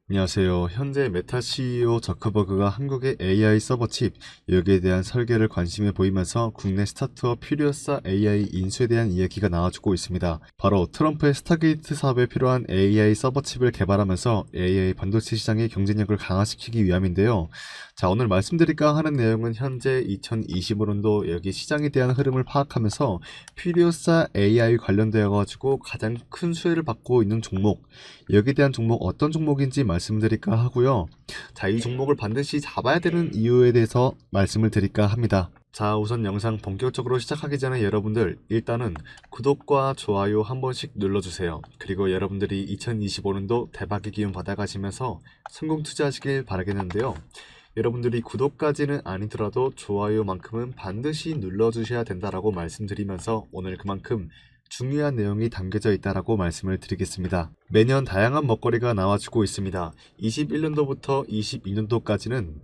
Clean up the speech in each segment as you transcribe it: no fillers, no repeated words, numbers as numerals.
안녕하세요. 현재 메타 CEO 저커버그가 한국의 AI 서버 칩, 여기에 대한 설계를 관심을 보이면서 국내 스타트업 퓨리오사 AI 인수에 대한 이야기가 나와주고 있습니다. 바로 트럼프의 스타게이트 사업에 필요한 AI 서버 칩을 개발하면서 AI 반도체 시장의 경쟁력을 강화시키기 위함인데요. 자, 오늘 말씀드릴까 하는 내용은 현재 2025년도 여기 시장에 대한 흐름을 파악하면서 퓨리오사 AI 관련되어 가지고 가장 큰 수혜를 받고 있는 종목, 여기에 대한 종목 어떤 종목인지 말씀드릴까 하고요. 자, 이 종목을 반드시 잡아야 되는 이유에 대해서 말씀을 드릴까 합니다. 자, 우선 영상 본격적으로 시작하기 전에 여러분들 일단은 구독과 좋아요 한 번씩 눌러주세요. 그리고 여러분들이 2025년도 대박의 기운 받아가시면서 성공 투자하시길 바라겠는데요. 여러분들이 구독까지는 아니더라도 좋아요만큼은 반드시 눌러주셔야 된다라고 말씀드리면서 오늘 그만큼 중요한 내용이 담겨져 있다라고 말씀을 드리겠습니다. 매년 다양한 먹거리가 나와주고 있습니다. 21년도부터 22년도까지는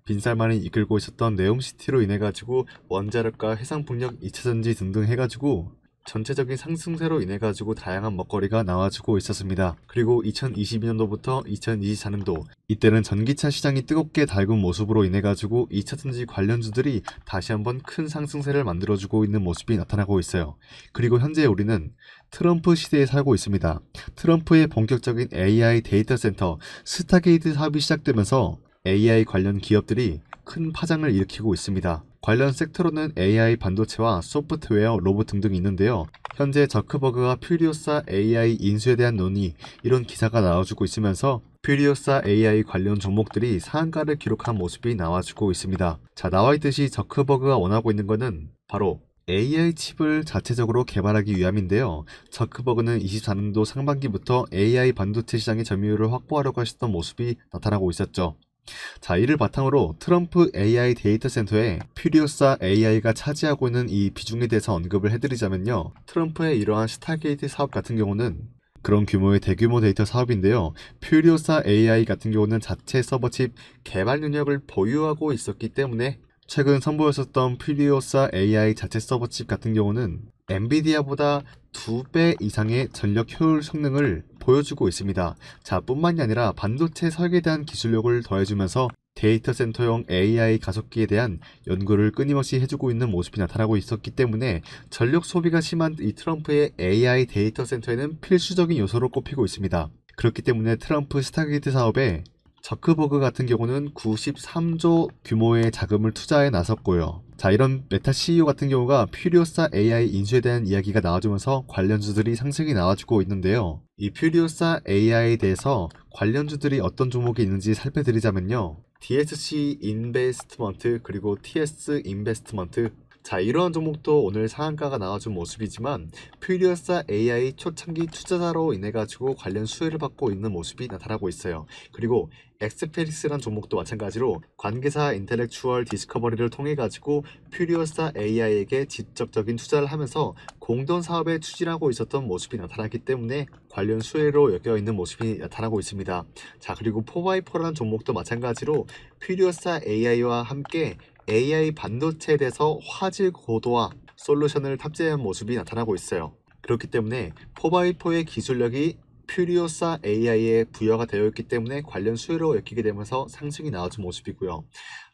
빈살만이 이끌고 있었던 네옴시티로 인해 가지고 원자력과 해상풍력, 2차전지 등등 해가지고 전체적인 상승세로 인해 가지고 다양한 먹거리가 나와주고 있었습니다. 그리고 2022년도부터 2024년도 이때는 전기차 시장이 뜨겁게 달군 모습으로 인해 가지고 2차전지 관련주들이 다시 한번 큰 상승세를 만들어주고 있는 모습이 나타나고 있어요. 그리고 현재 우리는 트럼프 시대에 살고 있습니다. 트럼프의 본격적인 AI 데이터 센터 스타게이트 사업이 시작되면서 AI 관련 기업들이 큰 파장을 일으키고 있습니다. 관련 섹터로는 AI 반도체와 소프트웨어, 로봇 등등이 있는데요. 현재 저크버그와 퓨리오사 AI 인수에 대한 논의, 이런 기사가 나와주고 있으면서 퓨리오사 AI 관련 종목들이 상한가를 기록한 모습이 나와주고 있습니다. 자, 나와있듯이 저크버그가 원하고 있는 것은 바로 AI 칩을 자체적으로 개발하기 위함인데요. 저크버그는 24년도 상반기부터 AI 반도체 시장의 점유율을 확보하려고 하셨던 모습이 나타나고 있었죠. 자, 이를 바탕으로 트럼프 AI 데이터 센터에 퓨리오사 AI가 차지하고 있는 이 비중에 대해서 언급을 해드리자면요. 트럼프의 이러한 스타게이트 사업 같은 경우는 그런 규모의 대규모 데이터 사업인데요. 퓨리오사 AI 같은 경우는 자체 서버칩 개발 능력을 보유하고 있었기 때문에 최근 선보였었던 퓨리오사 AI 자체 서버칩 같은 경우는 엔비디아보다 2배 이상의 전력 효율 성능을 보여주고 있습니다. 자, 뿐만이 아니라 반도체 설계에 대한 기술력을 더해주면서 데이터 센터용 AI 가속기에 대한 연구를 끊임없이 해주고 있는 모습이 나타나고 있었기 때문에 전력 소비가 심한 이 트럼프의 AI 데이터 센터에는 필수적인 요소로 꼽히고 있습니다. 그렇기 때문에 트럼프 스타게이트 사업에 저크버그 같은 경우는 93조 규모의 자금을 투자해 나섰고요. 자, 이런 메타 CEO 같은 경우가 퓨리오사 AI 인수에 대한 이야기가 나와주면서 관련주들이 상승이 나와주고 있는데요. 이 퓨리오사 AI에 대해서 관련주들이 어떤 종목이 있는지 살펴드리자면요. DSC 인베스트먼트 그리고 TS 인베스트먼트, 자, 이러한 종목도 오늘 상한가가 나와준 모습이지만 퓨리오사 AI 초창기 투자자로 인해 가지고 관련 수혜를 받고 있는 모습이 나타나고 있어요. 그리고 엑스페리스란 종목도 마찬가지로 관계사 인텔렉추얼 디스커버리를 통해 가지고 퓨리오사 AI에게 직접적인 투자를 하면서 공동 사업에 추진하고 있었던 모습이 나타나기 때문에 관련 수혜로 여겨 있는 모습이 나타나고 있습니다. 자, 그리고 4x4라는 종목도 마찬가지로 퓨리오사 AI와 함께 AI 반도체에 대해서 화질 고도화 솔루션을 탑재한 모습이 나타나고 있어요. 그렇기 때문에 4x4의 기술력이 퓨리오사 AI에 부여가 되어 있기 때문에 관련 수혜로 엮이게 되면서 상승이 나와준 모습이고요.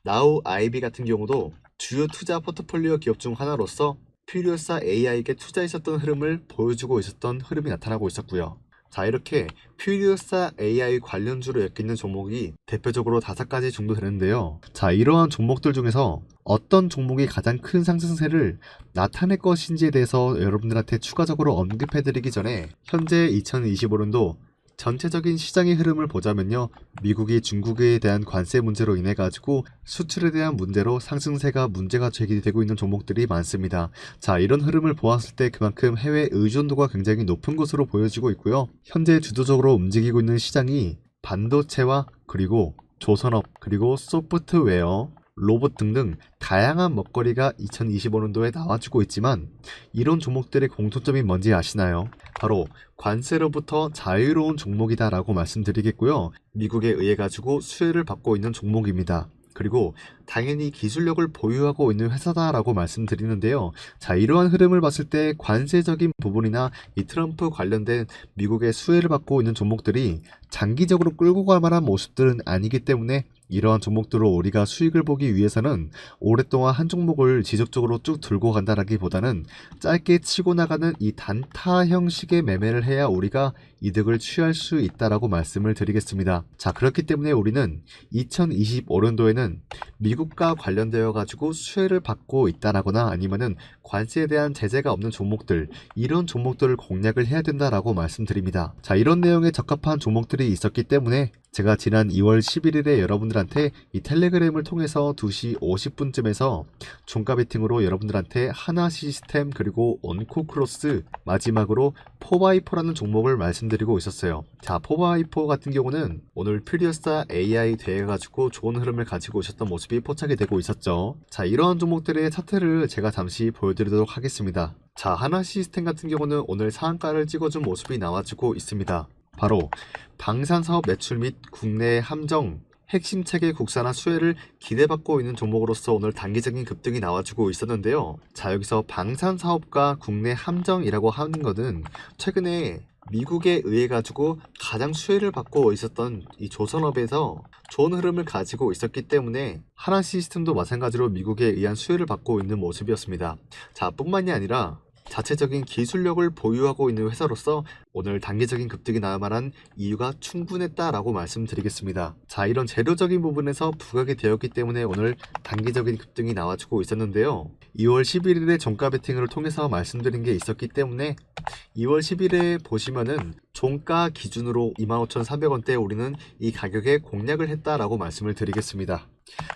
나우 아이비 같은 경우도 주요 투자 포트폴리오 기업 중 하나로서 퓨리오사 AI에게 투자했었던 흐름을 보여주고 있었던 흐름이 나타나고 있었고요. 자, 이렇게 퓨리오사 AI 관련주로 엮이는 종목이 대표적으로 5가지 정도 되는데요. 자, 이러한 종목들 중에서 어떤 종목이 가장 큰 상승세를 나타낼 것인지에 대해서 여러분들한테 추가적으로 언급해드리기 전에 현재 2025년도 전체적인 시장의 흐름을 보자면요. 미국이 중국에 대한 관세 문제로 인해 가지고 수출에 대한 문제로 상승세가 문제가 제기되고 있는 종목들이 많습니다. 자, 이런 흐름을 보았을 때 그만큼 해외 의존도가 굉장히 높은 것으로 보여지고 있고요. 현재 주도적으로 움직이고 있는 시장이 반도체와 그리고 조선업 그리고 소프트웨어 로봇 등등 다양한 먹거리가 2025년도에 나와주고 있지만 이런 종목들의 공통점이 뭔지 아시나요? 바로 관세로부터 자유로운 종목이다 라고 말씀드리겠고요. 미국에 의해 가지고 수혜를 받고 있는 종목입니다. 그리고 당연히 기술력을 보유하고 있는 회사다라고 말씀드리는데요. 자, 이러한 흐름을 봤을 때 관세적인 부분이나 이 트럼프 관련된 미국의 수혜를 받고 있는 종목들이 장기적으로 끌고 갈 만한 모습들은 아니기 때문에 이러한 종목들로 우리가 수익을 보기 위해서는 오랫동안 한 종목을 지속적으로 쭉 들고 간다라기보다는 짧게 치고 나가는 이 단타 형식의 매매를 해야 우리가 이득을 취할 수 있다라고 말씀을 드리겠습니다. 자, 그렇기 때문에 우리는 2025년도에는 미국과 관련되어 가지고 수혜를 받고 있다라거나 아니면은 관세에 대한 제재가 없는 종목들, 이런 종목들을 공략을 해야 된다라고 말씀드립니다. 자, 이런 내용에 적합한 종목들이 있었기 때문에 제가 지난 2월 11일에 여러분들한테 이 텔레그램을 통해서 2시 50분쯤에서 종가 베팅으로 여러분들한테 하나 시스템 그리고 온코크로스 마지막으로 포바이포라는 종목을 말씀드리고 있었어요. 자, 포바이포 같은 경우는 오늘 퓨리어사 AI 대회 가지고 좋은 흐름을 가지고 오셨던 모습이 포착이 되고 있었죠. 자, 이러한 종목들의 차트를 제가 잠시 보여드리도록 하겠습니다. 자, 하나 시스템 같은 경우는 오늘 상한가를 찍어준 모습이 나와주고 있습니다. 바로 방산사업 매출 및 국내 함정 핵심 체계 국산화 수혜를 기대받고 있는 종목으로서 오늘 단기적인 급등이 나와주고 있었는데요. 자, 여기서 방산사업과 국내 함정이라고 하는 것은 최근에 미국에 의해 가지고 가장 수혜를 받고 있었던 이 조선업에서 좋은 흐름을 가지고 있었기 때문에 하나 시스템도 마찬가지로 미국에 의한 수혜를 받고 있는 모습이었습니다. 자, 뿐만이 아니라 자체적인 기술력을 보유하고 있는 회사로서 오늘 단기적인 급등이 나올 만한 이유가 충분했다라고 말씀드리겠습니다. 자, 이런 재료적인 부분에서 부각이 되었기 때문에 오늘 단기적인 급등이 나와주고 있었는데요. 2월 11일에 종가 베팅을 통해서 말씀드린 게 있었기 때문에 2월 10일에 보시면은 종가 기준으로 25,400원대 우리는 이 가격에 공략을 했다라고 말씀을 드리겠습니다.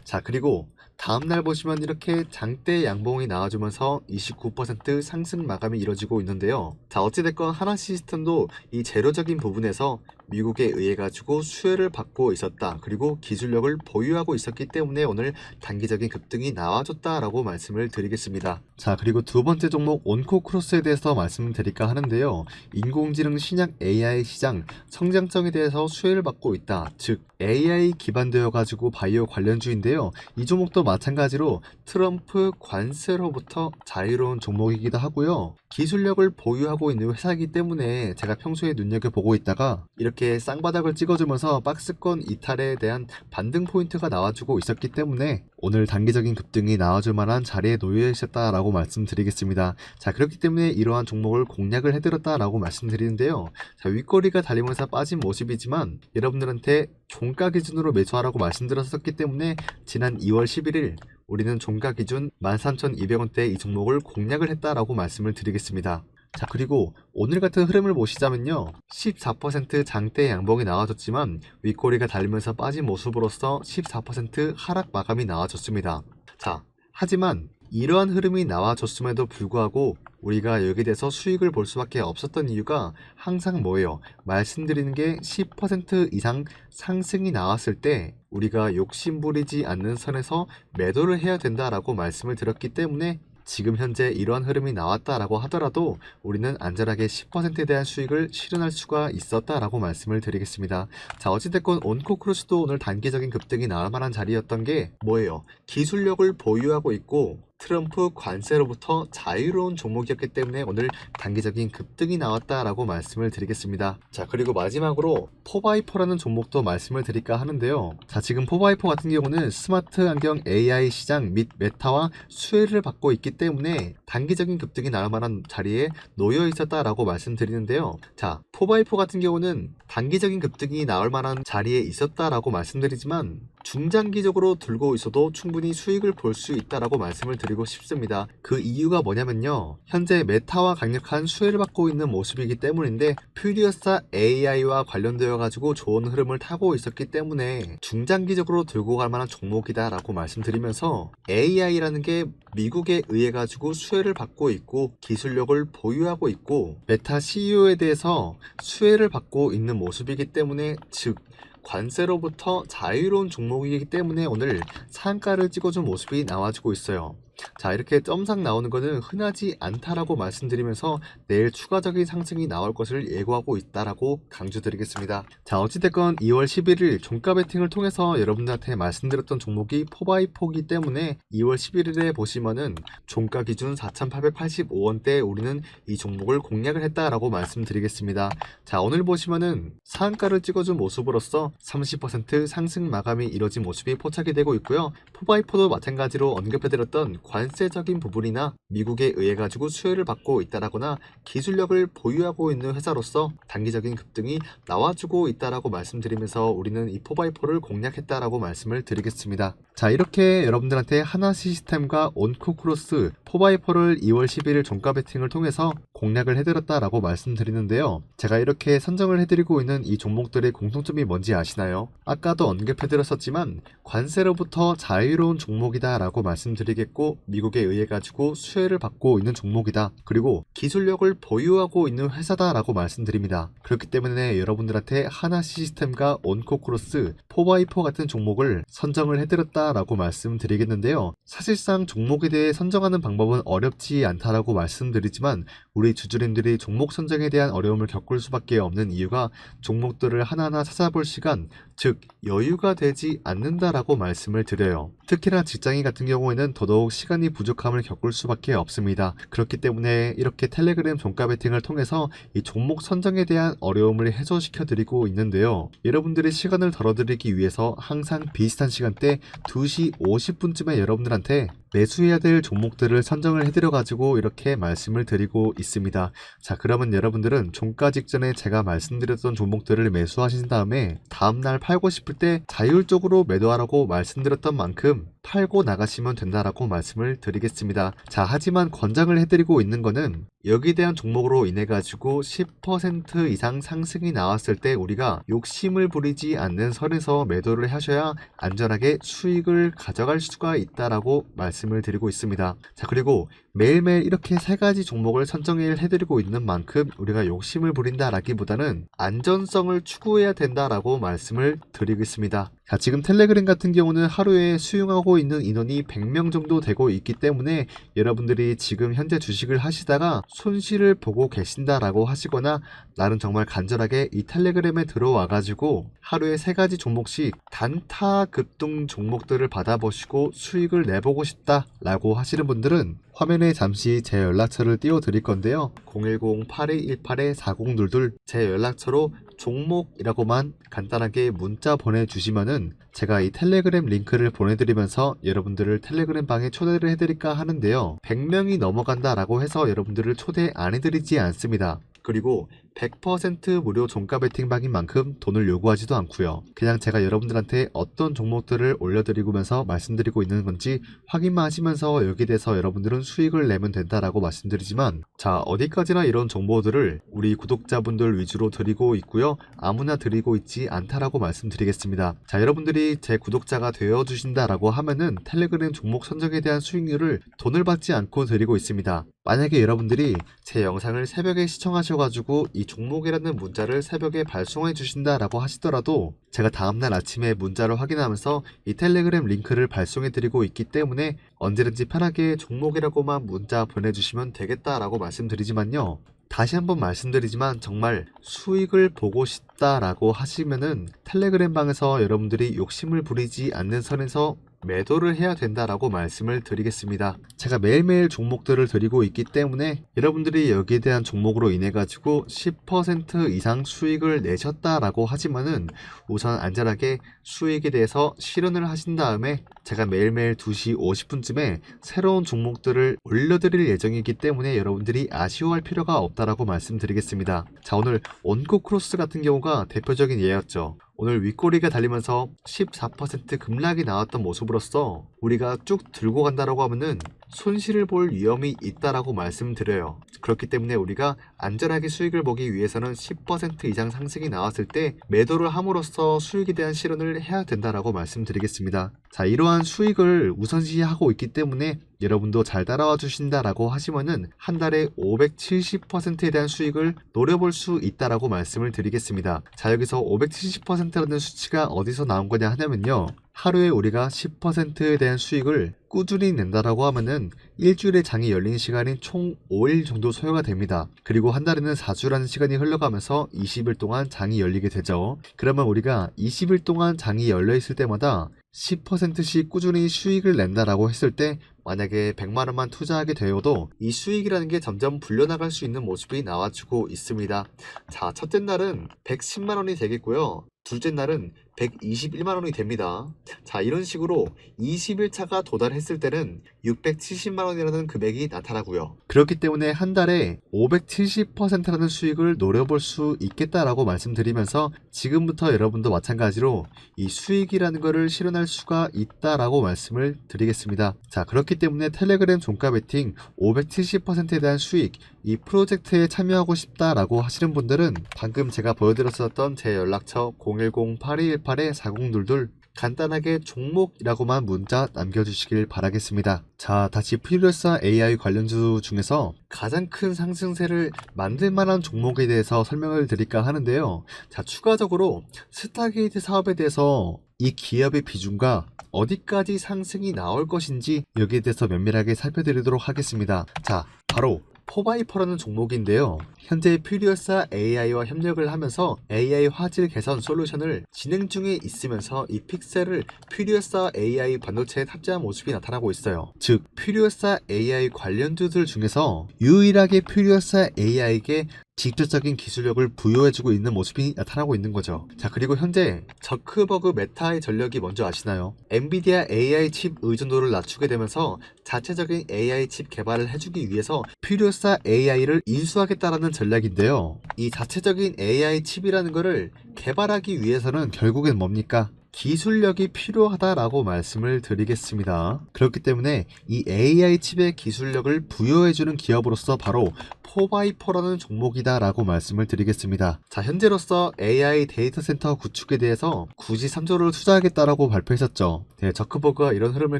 자, 그리고 다음날 보시면 이렇게 장대 양봉이 나와주면서 29% 상승 마감이 이뤄지고 있는데요. 자, 어찌됐건 하나 시스템도 이 재료적인 부분에서 미국에 의해 가지고 수혜를 받고 있었다. 그리고 기술력을 보유하고 있었기 때문에 오늘 단기적인 급등이 나와줬다라고 말씀을 드리겠습니다. 자, 그리고 두 번째 종목 온코크로스에 대해서 말씀드릴까 하는데요. 인공지능 신약 AI 시장 성장성에 대해서 수혜를 받고 있다. 즉 AI 기반되어 가지고 바이오 관련주인데요. 이 종목도 마찬가지로 트럼프 관세로부터 자유로운 종목이기도 하고요. 기술력을 보유하고 있는 회사이기 때문에 제가 평소에 눈여겨보고 있다가 이렇게 쌍바닥을 찍어주면서 박스권 이탈에 대한 반등 포인트가 나와주고 있었기 때문에 오늘 단기적인 급등이 나와줄 만한 자리에 놓여 있었다라고 말씀드리겠습니다. 자, 그렇기 때문에 이러한 종목을 공략을 해드렸다라고 말씀드리는데요. 자, 윗꼬리가 달리면서 빠진 모습이지만 여러분들한테 종가 기준으로 매수하라고 말씀드렸었기 때문에 지난 2월 11일 우리는 종가 기준 13,200원대 이 종목을 공략을 했다라고 말씀을 드리겠습니다. 자, 그리고 오늘 같은 흐름을 보시자면요. 14% 장대 양봉이 나와줬지만 윗꼬리가 달리면서 빠진 모습으로서 14% 하락 마감이 나와줬습니다. 자, 하지만 이러한 흐름이 나와줬음에도 불구하고 우리가 여기에 대해서 수익을 볼 수밖에 없었던 이유가 항상 뭐예요? 말씀드리는 게 10% 이상 상승이 나왔을 때 우리가 욕심부리지 않는 선에서 매도를 해야 된다라고 말씀을 드렸기 때문에 지금 현재 이러한 흐름이 나왔다라고 하더라도 우리는 안전하게 10%에 대한 수익을 실현할 수가 있었다라고 말씀을 드리겠습니다. 자, 어찌됐건 온코크루스도 오늘 단기적인 급등이 나올 만한 자리였던 게 뭐예요? 기술력을 보유하고 있고 트럼프 관세로부터 자유로운 종목이었기 때문에 오늘 단기적인 급등이 나왔다라고 말씀을 드리겠습니다. 자, 그리고 마지막으로 포바이포라는 종목도 말씀을 드릴까 하는데요. 자, 지금 포바이포 같은 경우는 스마트 안경 AI 시장 및 메타와 수혜를 받고 있기 때문에 단기적인 급등이 나올 만한 자리에 놓여 있었다라고 말씀드리는데요. 자, 포바이포 같은 경우는 단기적인 급등이 나올 만한 자리에 있었다라고 말씀드리지만 중장기적으로 들고 있어도 충분히 수익을 볼 수 있다라고 말씀을 드리고 싶습니다. 그 이유가 뭐냐면요. 현재 메타와 강력한 수혜를 받고 있는 모습이기 때문인데 퓨리어사 AI와 관련되어 가지고 좋은 흐름을 타고 있었기 때문에 중장기적으로 들고 갈 만한 종목이다라고 말씀드리면서 AI라는 게 미국에 의해 가지고 수혜를 받고 있고 기술력을 보유하고 있고 메타 CEO에 대해서 수혜를 받고 있는 모습이기 때문에 즉 관세로부터 자유로운 종목이기 때문에 오늘 상한가를 찍어준 모습이 나와주고 있어요. 자, 이렇게 점상 나오는 거는 흔하지 않다라고 말씀드리면서 내일 추가적인 상승이 나올 것을 예고하고 있다라고 강조드리겠습니다. 자, 어찌됐건 2월 11일 종가 베팅을 통해서 여러분들한테 말씀드렸던 종목이 4x4기 때문에 2월 11일에 보시면은 종가 기준 4,885원대 우리는 이 종목을 공략을 했다라고 말씀드리겠습니다. 자, 오늘 보시면은 상한가를 찍어준 모습으로서 30% 상승 마감이 이뤄진 모습이 포착이 되고 있고요. 4x4도 마찬가지로 언급해드렸던 관세적인 부분이나 미국에 의해 가지고 수혜를 받고 있다라거나 기술력을 보유하고 있는 회사로서 단기적인 급등이 나와주고 있다라고 말씀드리면서 우리는 이 4x4를 공략했다라고 말씀을 드리겠습니다. 자, 이렇게 여러분들한테 하나 시스템과 온코크로스 4x4를 2월 11일 종가 베팅을 통해서 공략을 해드렸다라고 말씀드리는데요. 제가 이렇게 선정을 해드리고 있는 이 종목들의 공통점이 뭔지 아시나요? 아까도 언급해드렸었지만 관세로부터 자유로운 종목이다 라고 말씀드리겠고, 미국에 의해 가지고 수혜를 받고 있는 종목이다, 그리고 기술력을 보유하고 있는 회사다 라고 말씀드립니다. 그렇기 때문에 여러분들한테 하나 시스템과 온코크로스 4x4 같은 종목을 선정을 해드렸다 라고 말씀드리겠는데요. 사실상 종목에 대해 선정하는 방법은 어렵지 않다라고 말씀드리지만 우리 주주님들이 종목 선정에 대한 어려움을 겪을 수밖에 없는 이유가 종목들을 하나하나 찾아볼 시간, 즉 여유가 되지 않는다라고 말씀을 드려요. 특히나 직장인 같은 경우에는 더더욱 시간이 부족함을 겪을 수밖에 없습니다. 그렇기 때문에 이렇게 텔레그램 종가 베팅을 통해서 이 종목 선정에 대한 어려움을 해소시켜 드리고 있는데요. 여러분들이 시간을 덜어드리기 위해서 항상 비슷한 시간대 2시 50분쯤에 여러분들한테 매수해야 될 종목들을 선정을 해드려가지고 이렇게 말씀을 드리고 있습니다. 자, 그러면 여러분들은 종가 직전에 제가 말씀드렸던 종목들을 매수하신 다음에 다음날 팔고 싶을 때 자율적으로 매도하라고 말씀드렸던 만큼 팔고 나가시면 된다라고 말씀을 드리겠습니다. 자, 하지만 권장을 해드리고 있는 거는 여기에 대한 종목으로 인해 가지고 10% 이상 상승이 나왔을 때 우리가 욕심을 부리지 않는 선에서 매도를 하셔야 안전하게 수익을 가져갈 수가 있다라고 말씀을 드리고 있습니다. 자, 그리고 매일매일 이렇게 세 가지 종목을 선정을 해드리고 있는 만큼 우리가 욕심을 부린다라기보다는 안전성을 추구해야 된다라고 말씀을 드리겠습니다. 자, 지금 텔레그램 같은 경우는 하루에 수용하고 있는 인원이 100명 정도 되고 있기 때문에 여러분들이 지금 현재 주식을 하시다가 손실을 보고 계신다라고 하시거나 나는 정말 간절하게 이 텔레그램에 들어와 가지고 하루에 3가지 종목씩 단타 급등 종목들을 받아보시고 수익을 내보고 싶다라고 하시는 분들은 화면에 잠시 제 연락처를 띄워드릴 건데요. 010-8218-4022 제 연락처로 종목이라고만 간단하게 문자 보내주시면은 제가 이 텔레그램 링크를 보내드리면서 여러분들을 텔레그램 방에 초대를 해드릴까 하는데요. 100명이 넘어간다라고 해서 여러분들을 초대 안 해드리지 않습니다. 그리고 100% 무료 종가 베팅방인 만큼 돈을 요구하지도 않고요. 그냥 제가 여러분들한테 어떤 종목들을 올려드리면서 말씀드리고 있는 건지 확인만 하시면서 여기에 대해서 여러분들은 수익을 내면 된다라고 말씀드리지만, 자, 어디까지나 이런 정보들을 우리 구독자분들 위주로 드리고 있고요. 아무나 드리고 있지 않다라고 말씀드리겠습니다. 자, 여러분들이 제 구독자가 되어주신다라고 하면은 텔레그램 종목 선정에 대한 수익률을 돈을 받지 않고 드리고 있습니다. 만약에 여러분들이 제 영상을 새벽에 시청하셔가지고 이 종목이라는 문자를 새벽에 발송해 주신다라고 하시더라도 제가 다음날 아침에 문자를 확인하면서 이 텔레그램 링크를 발송해 드리고 있기 때문에 언제든지 편하게 종목이라고만 문자 보내주시면 되겠다라고 말씀드리지만요. 다시 한번 말씀드리지만 정말 수익을 보고 싶다라고 하시면은 텔레그램 방에서 여러분들이 욕심을 부리지 않는 선에서 매도를 해야 된다라고 말씀을 드리겠습니다. 제가 매일매일 종목들을 드리고 있기 때문에 여러분들이 여기에 대한 종목으로 인해 가지고 10% 이상 수익을 내셨다라고 하지만은 우선 안전하게 수익에 대해서 실현을 하신 다음에 제가 매일매일 2시 50분쯤에 새로운 종목들을 올려드릴 예정이기 때문에 여러분들이 아쉬워할 필요가 없다라고 말씀드리겠습니다. 자, 오늘 온코크로스 같은 경우가 대표적인 예였죠. 오늘 윗꼬리가 달리면서 14% 급락이 나왔던 모습으로서 우리가 쭉 들고 간다라고 하면은 손실을 볼 위험이 있다라고 말씀드려요. 그렇기 때문에 우리가 안전하게 수익을 보기 위해서는 10% 이상 상승이 나왔을 때 매도를 함으로써 수익에 대한 실현을 해야 된다라고 말씀드리겠습니다. 자, 이러한 수익을 우선시하고 있기 때문에 여러분도 잘 따라와 주신다라고 하시면은 한 달에 570%에 대한 수익을 노려볼 수 있다라고 말씀을 드리겠습니다. 자, 여기서 570%라는 수치가 어디서 나온 거냐 하냐면요. 하루에 우리가 10%에 대한 수익을 꾸준히 낸다라고 하면은 일주일에 장이 열린 시간이 총 5일 정도 소요가 됩니다. 그리고 한 달에는 4주라는 시간이 흘러가면서 20일 동안 장이 열리게 되죠. 그러면 우리가 20일 동안 장이 열려 있을 때마다 10%씩 꾸준히 수익을 낸다라고 했을 때 만약에 100만 원만 투자하게 되어도 이 수익이라는 게 점점 불려나갈 수 있는 모습이 나와주고 있습니다. 자, 첫째 날은 110만 원이 되겠고요. 둘째 날은 121만 원이 됩니다. 자, 이런 식으로 20일차가 도달했을 때는 670만 원이라는 금액이 나타나고요. 그렇기 때문에 한 달에 570%라는 수익을 노려볼 수 있겠다라고 말씀드리면서 지금부터 여러분도 마찬가지로 이 수익이라는 것을 실현할 수가 있다라고 말씀을 드리겠습니다. 자, 그렇기 때문에 텔레그램 종가 베팅 570%에 대한 수익, 이 프로젝트에 참여하고 싶다라고 하시는 분들은 방금 제가 보여드렸었던 제 연락처 010-8218-4022 간단하게 종목이라고만 문자 남겨주시길 바라겠습니다. 자, 다시 퓨리어스 AI 관련주 중에서 가장 큰 상승세를 만들 만한 종목에 대해서 설명을 드릴까 하는데요. 자, 추가적으로 스타게이트 사업에 대해서 이 기업의 비중과 어디까지 상승이 나올 것인지 여기에 대해서 면밀하게 살펴드리도록 하겠습니다. 자, 바로 포바이퍼라는 종목인데요. 현재 퓨리어스 AI와 협력을 하면서 AI 화질 개선 솔루션을 진행 중에 있으면서 이 픽셀을 퓨리어스 AI 반도체에 탑재한 모습이 나타나고 있어요. 즉, 퓨리어스 AI 관련주들 중에서 유일하게 퓨리어스 AI에게 직접적인 기술력을 부여해주고 있는 모습이 나타나고 있는 거죠. 자, 그리고 현재 저크버그 메타의 전력이 뭔지 아시나요? 엔비디아 AI 칩 의존도를 낮추게 되면서 자체적인 AI 칩 개발을 해주기 위해서 퓨리어스 AI를 인수하겠다라는 전략인데요. 이 자체적인 AI 칩이라는 것을 개발하기 위해서는 결국엔 뭡니까? 기술력이 필요하다라고 말씀을 드리겠습니다. 그렇기 때문에 이 AI 칩의 기술력을 부여해주는 기업으로서 바로 포바이퍼라는 종목이다라고 말씀을 드리겠습니다. 자, 현재로서 AI 데이터 센터 구축에 대해서 굳이 3조를 투자하겠다라고 발표했었죠. 네, 저크버그가 이런 흐름을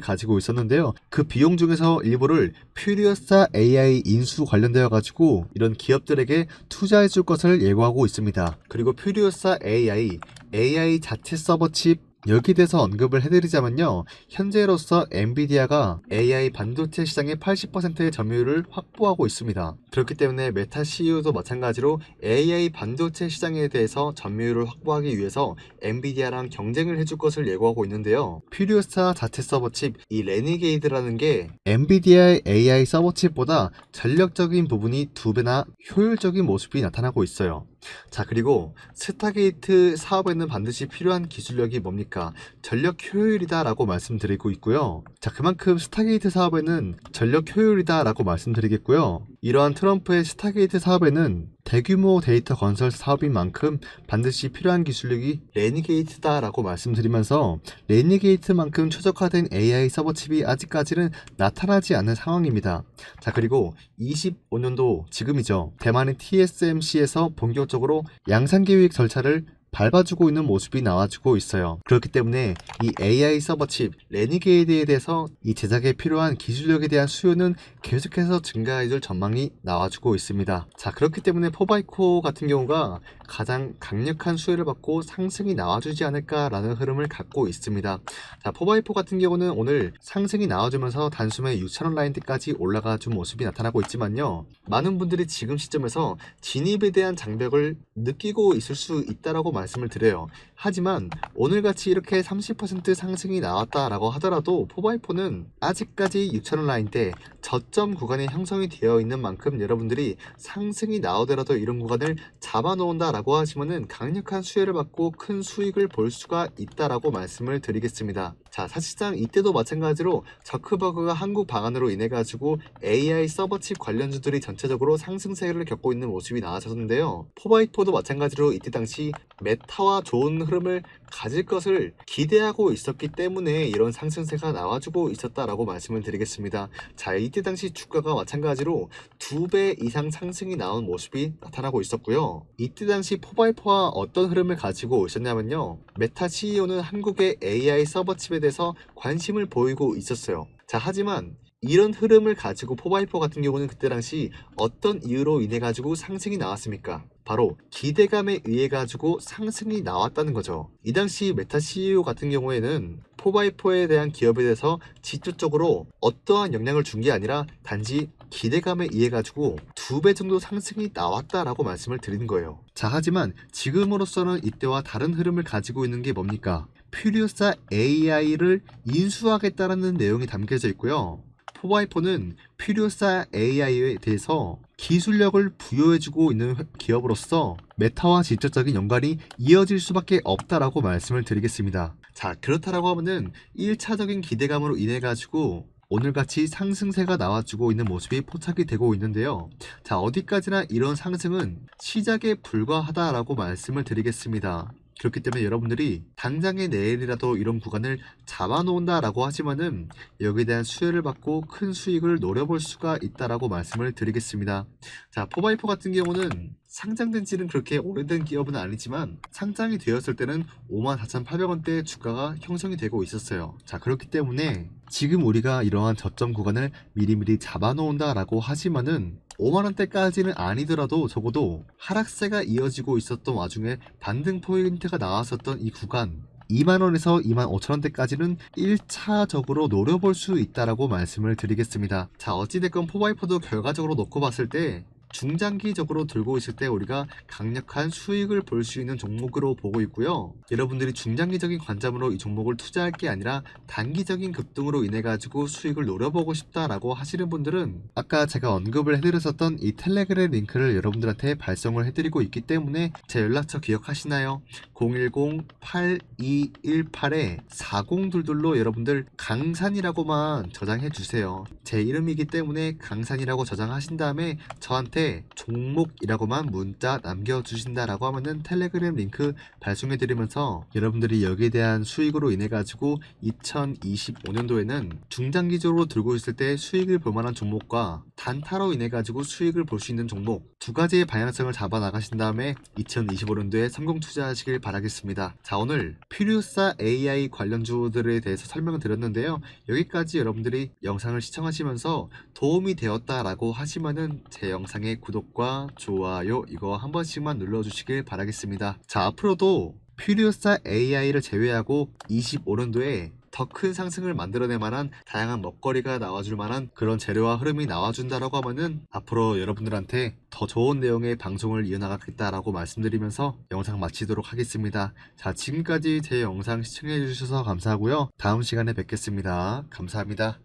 가지고 있었는데요. 그 비용 중에서 일부를 퓨리어스 AI 인수 관련되어 가지고 이런 기업들에게 투자해 줄 것을 예고하고 있습니다. 그리고 퓨리어스 AI 자체 서버 칩 여기에 대해서 언급을 해드리자면요. 현재로서 엔비디아가 AI 반도체 시장의 80%의 점유율을 확보하고 있습니다. 그렇기 때문에 메타 CEO도 마찬가지로 AI 반도체 시장에 대해서 점유율을 확보하기 위해서 엔비디아랑 경쟁을 해줄 것을 예고하고 있는데요. 퓨리오사 자체 서버칩, 이 레니게이드라는 게 엔비디아의 AI 서버칩보다 전력적인 부분이 2배나 효율적인 모습이 나타나고 있어요. 자, 그리고 스타게이트 사업에는 반드시 필요한 기술력이 뭡니까? 전력 효율이다 라고 말씀드리고 있고요. 자, 그만큼 스타게이트 사업에는 전력 효율이다 라고 말씀드리겠고요. 이러한 트럼프의 스타게이트 사업에는 대규모 데이터 건설 사업인 만큼 반드시 필요한 기술력이 레니게이트다 라고 말씀드리면서 레니게이트만큼 최적화된 AI 서버칩이 아직까지는 나타나지 않는 상황입니다. 자, 그리고 25년도 지금이죠. 대만의 TSMC에서 본격적으로 양산계획 절차를 밟아주고 있는 모습이 나와주고 있어요. 그렇기 때문에 이 AI 서버칩 레니게이드에 대해서 이 제작에 필요한 기술력에 대한 수요는 계속해서 증가해줄 전망이 나와주고 있습니다. 자, 그렇기 때문에 포바이코 같은 경우가 가장 강력한 수혜를 받고 상승이 나와주지 않을까라는 흐름을 갖고 있습니다. 자, 포바이포 같은 경우는 오늘 상승이 나와주면서 단숨에 6,000원 라인대까지 올라가준 모습이 나타나고 있지만요. 많은 분들이 지금 시점에서 진입에 대한 장벽을 느끼고 있을 수 있다라고 말씀을 드려요. 하지만 오늘같이 이렇게 30% 상승이 나왔다라고 하더라도 포바이포는 아직까지 6,000원 라인대 저점 구간이 형성이 되어 있는 만큼 여러분들이 상승이 나오더라도 이런 구간을 잡아놓는다라고 하시면은 강력한 수혜를 받고 큰 수익을 볼 수가 있다라고 말씀을 드리겠습니다. 자, 사실상 이때도 마찬가지로 저크버그가 한국 방한으로 인해 가지고 AI 서버칩 관련주들이 전체적으로 상승세를 겪고 있는 모습이 나와졌는데요. 포바이포도 마찬가지로 이때 당시 메타와 좋은 흐름을 가질 것을 기대하고 있었기 때문에 이런 상승세가 나와주고 있었다라고 말씀을 드리겠습니다. 자, 이때 당시 주가가 마찬가지로 2배 이상 상승이 나온 모습이 나타나고 있었고요. 이때 당시 포바이포와 어떤 흐름을 가지고 있었냐면요. 메타 CEO는 한국의 AI 서버칩에 대해서 관심을 보이고 있었어요. 자, 하지만 이런 흐름을 가지고 포바이퍼 같은 경우는 그때 당시 어떤 이유로 인해 가지고 상승이 나왔습니까? 바로 기대감에 의해 가지고 상승이 나왔다는 거죠. 이 당시 메타 CEO 같은 경우에는 포바이퍼에 대한 기업에 대해서 직접적으로 어떠한 영향을 준 게 아니라 단지 기대감에 의해 가지고 2배 정도 상승이 나왔다라고 말씀을 드리는 거예요. 자, 하지만 지금으로서는 이때와 다른 흐름을 가지고 있는 게 뭡니까? 퓨리오사 AI를 인수하겠다라는 내용이 담겨져 있고요. 포바이퍼는 퓨리오사 AI에 대해서 기술력을 부여해주고 있는 기업으로서 메타와 직접적인 연관이 이어질 수밖에 없다라고 말씀을 드리겠습니다. 자, 그렇다라고 하면은 1차적인 기대감으로 인해 가지고 오늘같이 상승세가 나와주고 있는 모습이 포착이 되고 있는데요. 자, 어디까지나 이런 상승은 시작에 불과하다라고 말씀을 드리겠습니다. 그렇기 때문에 여러분들이 당장의 내일이라도 이런 구간을 잡아놓는다라고 하지만은 여기에 대한 수혜를 받고 큰 수익을 노려볼 수가 있다라고 말씀을 드리겠습니다. 자, 포바이퍼 같은 경우는 상장된 지는 그렇게 오래된 기업은 아니지만 상장이 되었을 때는 54,800원대 주가가 형성이 되고 있었어요. 자, 그렇기 때문에 지금 우리가 이러한 저점 구간을 미리미리 잡아놓는다라고 하지만은 5만원대까지는 아니더라도 적어도 하락세가 이어지고 있었던 와중에 반등 포인트가 나왔었던 이 구간 2만원에서 25,000원대까지는 1차적으로 노려볼 수 있다라고 말씀을 드리겠습니다. 자, 어찌됐건 포바이퍼도 결과적으로 놓고 봤을 때 중장기적으로 들고 있을 때 우리가 강력한 수익을 볼 수 있는 종목으로 보고 있고요. 여러분들이 중장기적인 관점으로 이 종목을 투자할 게 아니라 단기적인 급등으로 인해 가지고 수익을 노려보고 싶다라고 하시는 분들은 아까 제가 언급을 해드렸었던 이 텔레그램 링크를 여러분들한테 발송을 해드리고 있기 때문에 제 연락처 기억하시나요? 010-8218-4022로 여러분들 강산이라고만 저장해 주세요. 제 이름이기 때문에 강산이라고 저장하신 다음에 저한테 종목이라고만 문자 남겨주신다라고 하면은 텔레그램 링크 발송해드리면서 여러분들이 여기에 대한 수익으로 인해 가지고 2025년도에는 중장기적으로 들고 있을 때 수익을 볼 만한 종목과 단타로 인해 가지고 수익을 볼 수 있는 종목 두 가지의 방향성을 잡아 나가신 다음에 2025년도에 성공 투자하시길 바라겠습니다. 자, 오늘 퓨리오사 AI 관련주들에 대해서 설명을 드렸는데요. 여기까지 여러분들이 영상을 시청하시면서 도움이 되었다라고 하시면은 제 영상에 구독과 좋아요 이거 한 번씩만 눌러주시길 바라겠습니다. 자, 앞으로도 퓨리오사 AI를 제외하고 25년도에 더 큰 상승을 만들어낼 만한 다양한 먹거리가 나와줄 만한 그런 재료와 흐름이 나와준다라고 하면은 앞으로 여러분들한테 더 좋은 내용의 방송을 이어나가겠다라고 말씀드리면서 영상 마치도록 하겠습니다. 자, 지금까지 제 영상 시청해 주셔서 감사하고요. 다음 시간에 뵙겠습니다. 감사합니다.